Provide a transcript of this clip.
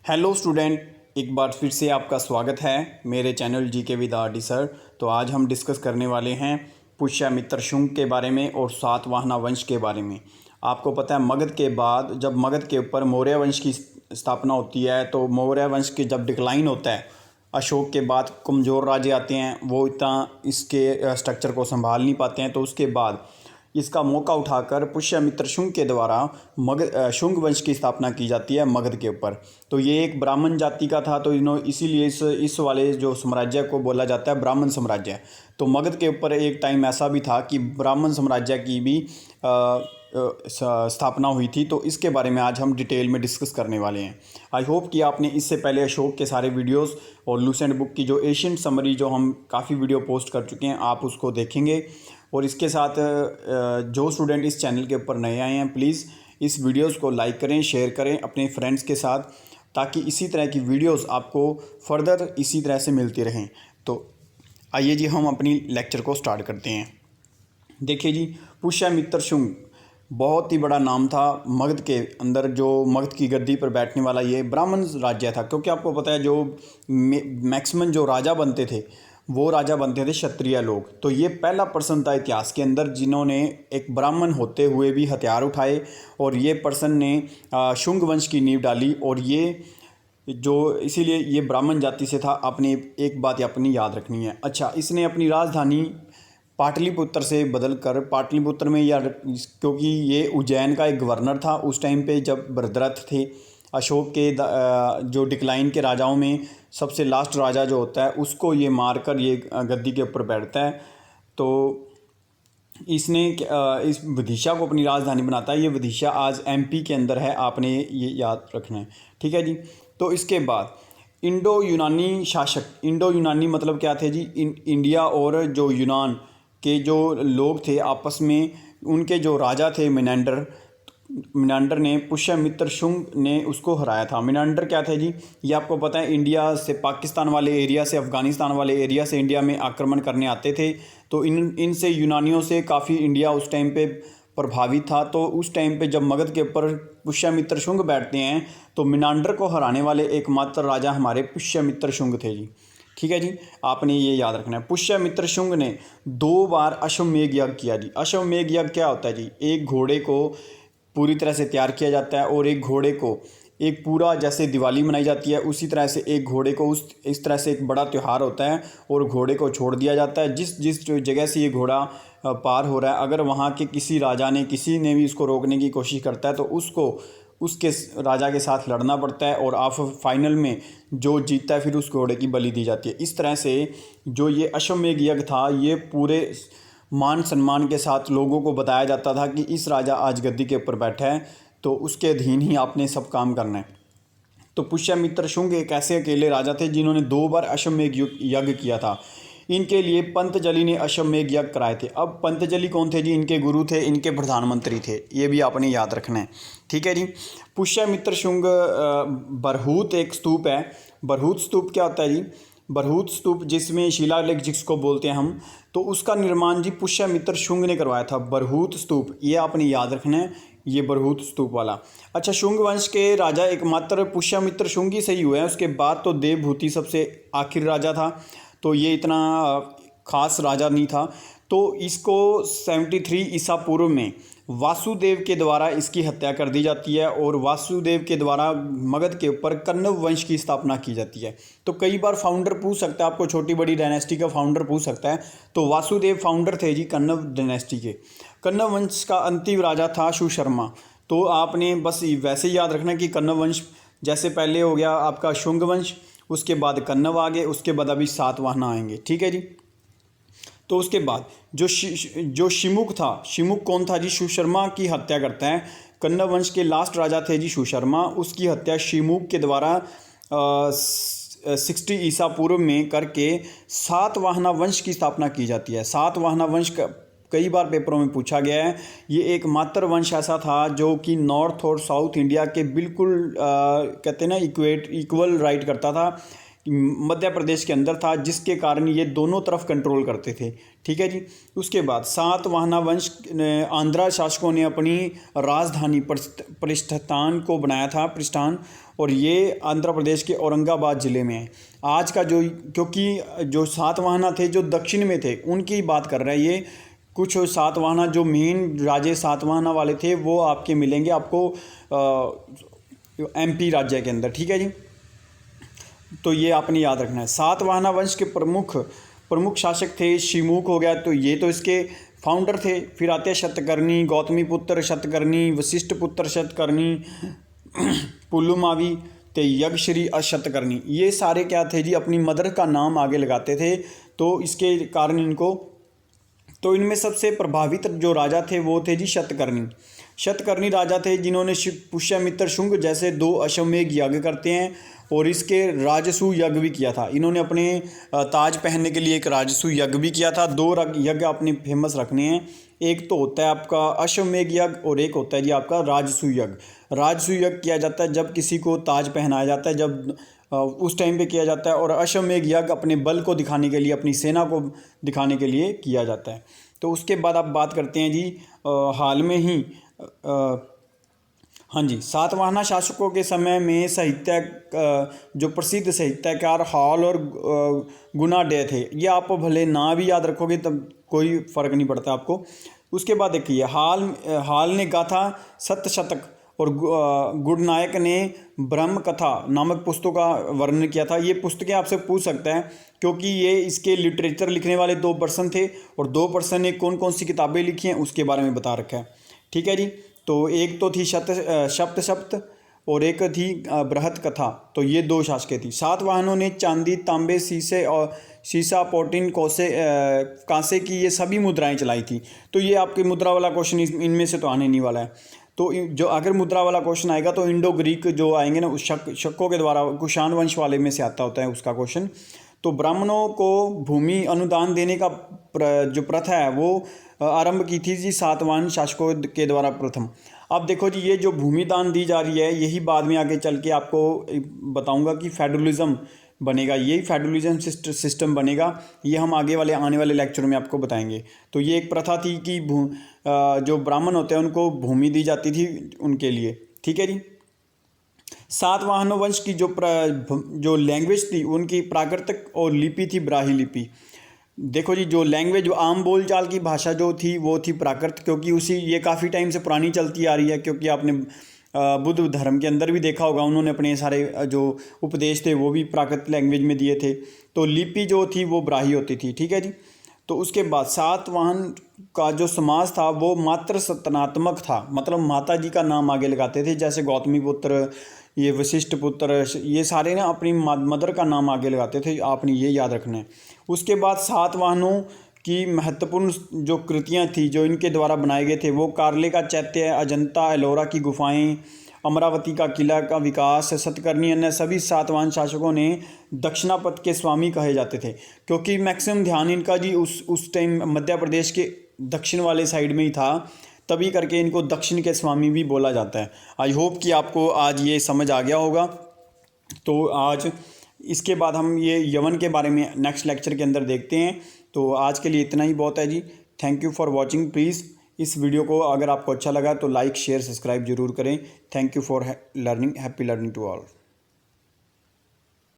Hello student, एक बार फिर से आपका स्वागत है मेरे channel GK with RD sir. तो आज हम डिस्कस करने वाले हैं पुष्यमित्र शुंग के बारे में और सातवाहना वंश के बारे में। आपको पता है मगध के बाद जब मगध के ऊपर मौर्य वंश की स्थापना होती है तो मौर्य वंश के जब डिक्लाइन होता है, अशोक के बाद कमज़ोर राजे आते हैं, वो इतना इसके स्ट्रक्चर को संभाल नहीं पाते हैं। तो उसके बाद इसका मौका उठाकर पुष्यमित्र शुंग के द्वारा शुंग वंश की स्थापना की जाती है मगध के ऊपर। तो ये एक ब्राह्मण जाति का था, तो इसीलिए इस वाले जो साम्राज्य को बोला जाता है ब्राह्मण साम्राज्य। तो मगध के ऊपर एक टाइम ऐसा भी था कि ब्राह्मण साम्राज्य की भी स्थापना हुई थी। तो इसके बारे में आज हम डिटेल में डिस्कस करने वाले हैं। आई होप कि आपने इससे पहले अशोक के सारे वीडियोस और लूसेंट बुक की जो एशियंट समरी जो हम काफ़ी वीडियो पोस्ट कर चुके हैं, आप उसको देखेंगे। और इसके साथ जो स्टूडेंट इस चैनल के ऊपर नए आए हैं, प्लीज़ इस वीडियोस को लाइक करें, शेयर करें अपने फ्रेंड्स के साथ, ताकि इसी तरह की वीडियोस आपको फर्दर इसी तरह से मिलती रहें। तो आइए जी, हम अपनी लेक्चर को स्टार्ट करते हैं। देखिए जी, पुष्यमित्र शुंग बहुत ही बड़ा नाम था मगध के अंदर। जो मगध की गद्दी पर बैठने वाला ये ब्राह्मण राज्य था, क्योंकि आपको पता है जो मैक्सिमम जो राजा बनते थे वो राजा बनते थे क्षत्रिय लोग। तो ये पहला पर्सन था इतिहास के अंदर जिन्होंने एक ब्राह्मण होते हुए भी हथियार उठाए, और ये पर्सन ने शुंग वंश की नींव डाली। और ये जो इसीलिए ये ब्राह्मण जाति से था। अपनी एक बात अपनी याद रखनी है। अच्छा, इसने अपनी राजधानी पाटलिपुत्र से बदलकर पाटलिपुत्र में, या क्योंकि ये उज्जैन का एक गवर्नर था उस टाइम पे जब भरतरथ थे, अशोक के जो डिक्लाइन के राजाओं में सबसे लास्ट राजा जो होता है उसको ये मारकर ये गद्दी के ऊपर बैठता है। तो इसने इस विदिशा को अपनी राजधानी बनाता है। ये विदिशा आज एमपी के अंदर है, आपने ये याद रखना है, ठीक है जी। तो इसके बाद इंडो यूनानी शासक, इंडो यूनानी मतलब क्या थे जी? इंडिया और जो यूनान के जो लोग थे आपस में, उनके जो राजा थे मिनांडर ने पुष्यमित्र शुंग ने उसको हराया था। मिनांडर क्या थे जी? ये आपको पता है इंडिया से, पाकिस्तान वाले एरिया से, अफ़गानिस्तान वाले एरिया से इंडिया में आक्रमण करने आते थे। तो इनसे यूनानियों से काफ़ी इंडिया उस टाइम पे प्रभावित था। तो उस टाइम पे जब मगध के ऊपर पुष्यमित्र शुंग बैठते हैं तो मिनांडर को हराने वाले एकमात्र राजा हमारे पुष्यमित्र शुंग थे जी, ठीक है जी। आपने ये याद रखना है। पुष्यमित्र शुंग ने 2 बार अश्वमेध यज्ञ किया जी। अश्वमेध यज्ञ क्या होता है जी? एक घोड़े को पूरी तरह से तैयार किया जाता है, और एक घोड़े को एक पूरा, जैसे दिवाली मनाई जाती है उसी तरह से एक घोड़े को इस तरह से एक बड़ा त्यौहार होता है, और घोड़े को छोड़ दिया जाता है। जिस जगह से ये घोड़ा पार हो रहा है, अगर वहाँ के किसी राजा ने, किसी ने भी इसको रोकने की कोशिश करता है तो उसको उसके राजा के साथ लड़ना पड़ता है, और फाइनल में जो जीतता है फिर उस घोड़े की बलि दी जाती है। इस तरह से जो ये अश्वमेध यज्ञ था, ये पूरे मान सम्मान के साथ लोगों को बताया जाता था कि इस राजा आज गद्दी के ऊपर बैठा है, तो उसके अधीन ही आपने सब काम करना है। तो पुष्यमित्र शुंग एक ऐसे अकेले राजा थे जिन्होंने 2 बार अश्वमेध यज्ञ किया था। इनके लिए पंतजलि ने अश्वमेध यज्ञ कराए थे। अब पंतजलि कौन थे जी? इनके गुरु थे, इनके प्रधानमंत्री थे। ये भी आपने याद रखना है, ठीक है जी। पुष्यमित्र शुंग बरहूत एक स्तूप है। बरहूत स्तूप क्या होता है जी? बरहूत स्तूप जिसमें शिलालेख जिसको बोलते हैं हम, तो उसका निर्माण जी पुष्यमित्र शुंग ने करवाया था। बरहूत स्तूप, ये आपने याद रखना है, ये बरहूत स्तूप वाला। अच्छा, शुंग वंश के राजा एकमात्र पुष्यमित्र शुंग ही सही हुए हैं। उसके बाद तो देवभूति सबसे आखिर राजा था, तो ये इतना खास राजा नहीं था। तो इसको 73 ईसा पूर्व में वासुदेव के द्वारा इसकी हत्या कर दी जाती है, और वासुदेव के द्वारा मगध के ऊपर कण्व वंश की स्थापना की जाती है। तो कई बार फाउंडर पूछ सकता है आपको, छोटी बड़ी डायनेस्टी का फाउंडर पूछ सकता है, तो वासुदेव फाउंडर थे जी कण्व डायनेस्टी के। कण्व वंश का अंतिम राजा था सुशर्मा। तो आपने बस वैसे ही याद रखना कि कण्व वंश जैसे पहले हो गया आपका शुंग वंश, उसके बाद कण्व आगे, उसके बाद अभी सातवाहन आएंगे, ठीक है जी। तो उसके बाद जो शिमुक था, शिमुक कौन था जी? सुशर्मा की हत्या करता है। कण्व वंश के लास्ट राजा थे जी सुशर्मा, उसकी हत्या शिमुक के द्वारा 60 ईसा पूर्व में करके सातवाहना वंश की स्थापना की जाती है। सातवाहना वंश कई बार पेपरों में पूछा गया है। ये एकमात्र वंश ऐसा था जो कि नॉर्थ और साउथ इंडिया के बिल्कुल कहते हैं ना इक्वल राइट करता था, मध्य प्रदेश के अंदर था, जिसके कारण ये दोनों तरफ कंट्रोल करते थे। ठीक है जी। उसके बाद सातवाहना वंश आंध्रा शासकों ने अपनी राजधानी प्रतिष्ठान को बनाया था, प्रतिष्ठान, और ये आंध्र प्रदेश के औरंगाबाद ज़िले में है आज का। जो क्योंकि जो सातवाहना थे जो दक्षिण में थे उनकी बात कर रहा है ये। कुछ सातवाहना जो मेन राजे सातवाहना वाले थे वो आपके मिलेंगे आपको MP राज्य के अंदर। ठीक है जी। तो ये आपने याद रखना है। सातवाहना वंश के प्रमुख शासक थे शिमुख हो गया, तो ये तो इसके फाउंडर थे। फिर आते हैं शतकर्णी, गौतमी पुत्र शतकर्णी, वशिष्ठ पुत्र शतकर्णी, पुलुमावी, ते यज्ञश्री अशतकर्णी। ये सारे क्या थे जी, अपनी मदर का नाम आगे लगाते थे, तो इसके कारण इनको, तो इनमें सबसे प्रभावित जो राजा थे वो थे जी शतकर्णी राजा थे, जिन्होंने पुष्यमित्र शुंग जैसे 2 अश्वमेध यज्ञ करते हैं और इसके राजसूय यज्ञ भी किया था। इन्होंने अपने ताज पहनने के लिए एक राजसूय यज्ञ भी किया था। 2 यज्ञ अपने फेमस रखने हैं। एक तो होता है आपका अश्वमेध यज्ञ और एक होता है जी आपका राजसूय यज्ञ। राजसूय यज्ञ किया जाता है जब किसी को ताज पहनाया जाता है, जब उस टाइम पे किया जाता है, और अश्वमेध यज्ञ अपने बल को दिखाने के लिए, अपनी सेना को दिखाने के लिए किया जाता है। तो उसके बाद आप बात करते हैं जी हाल में ही हाँ जी, सातवाहना शासकों के समय में जो प्रसिद्ध साहित्यकार हाल और गुनाडे थे। ये आप भले ना भी याद रखोगे तब कोई फ़र्क नहीं पड़ता आपको। उसके बाद देखिए हाल ने गाथा सतशतक और गुडनायक ने ब्रह्म कथा नामक पुस्तकों का वर्णन किया था। ये पुस्तकें आपसे पूछ सकता है क्योंकि ये इसके लिटरेचर लिखने वाले 2 पर्सन थे और 2 पर्सन ने कौन कौन सी किताबें लिखी हैं उसके बारे में बता रखा है। ठीक है जी। तो एक तो थी सप्त और एक थी बृहत कथा। तो ये 2 शासकें थी। सातवाहनों ने चांदी, तांबे, सीसा, पोटिन, कांसे की ये सभी मुद्राएं चलाई थी। तो ये आपके मुद्रा वाला क्वेश्चन इनमें से तो आने नहीं वाला है। तो जो अगर मुद्रा वाला क्वेश्चन आएगा तो इंडो ग्रीक जो आएंगे ना, उस शकों के द्वारा कुषाण वंश वाले में से आता होता है उसका क्वेश्चन। तो ब्राह्मणों को भूमि अनुदान देने का जो प्रथा है वो आरंभ की थी जी सातवाहन शासकों के द्वारा प्रथम। अब देखो जी, ये जो भूमि दान दी जा रही है यही बाद में आगे चल के आपको बताऊंगा कि फेडरलिज्म बनेगा, यही फेडरलिज्म सिस्टम बनेगा। ये हम आने वाले लेक्चर में आपको बताएंगे। तो ये एक प्रथा थी कि जो ब्राह्मण होते हैं उनको भूमि दी जाती थी उनके लिए। ठीक है जी। सातवाहनों वंश की जो लैंग्वेज थी उनकी प्राकृतिक और लिपि थी ब्राह्मी लिपि। देखो जी, जो लैंग्वेज आम बोलचाल की भाषा जो थी वो थी प्राकृत, क्योंकि ये काफ़ी टाइम से पुरानी चलती आ रही है। क्योंकि आपने बुद्ध धर्म के अंदर भी देखा होगा, उन्होंने अपने सारे जो उपदेश थे वो भी प्राकृत लैंग्वेज में दिए थे। तो लिपि जो थी वो ब्राह्मी होती थी। ठीक है जी। तो उसके बाद सातवाहन का जो समाज था वो मात्र सत्तात्मक था, मतलब माता जी का नाम आगे लगाते थे। जैसे गौतमी पुत्र, ये वशिष्ठ पुत्र, ये सारे ना अपनी मदर का नाम आगे लगाते थे। आपने ये याद रखना है। उसके बाद सातवाहनों की महत्वपूर्ण जो कृतियाँ थी जो इनके द्वारा बनाए गए थे वो कार्ले का चैत्य, अजंता एलोरा की गुफाएं, अमरावती का किला का विकास, सतकर्णी, अन्य सभी सातवाहन शासकों ने दक्षिणापथ के स्वामी कहे जाते थे। क्योंकि मैक्सिमम ध्यान इनका जी उस टाइम मध्य प्रदेश के दक्षिण वाले साइड में ही था, तभी करके इनको दक्षिण के स्वामी भी बोला जाता है। आई होप कि आपको आज ये समझ आ गया होगा। तो आज इसके बाद हम ये यवन के बारे में नेक्स्ट लेक्चर के अंदर देखते हैं। तो आज के लिए इतना ही बहुत है जी। Thank you for watching. Please इस वीडियो को अगर आपको अच्छा लगा तो लाइक, शेयर, सब्सक्राइब जरूर करें। Thank you for learning. Happy learning to all.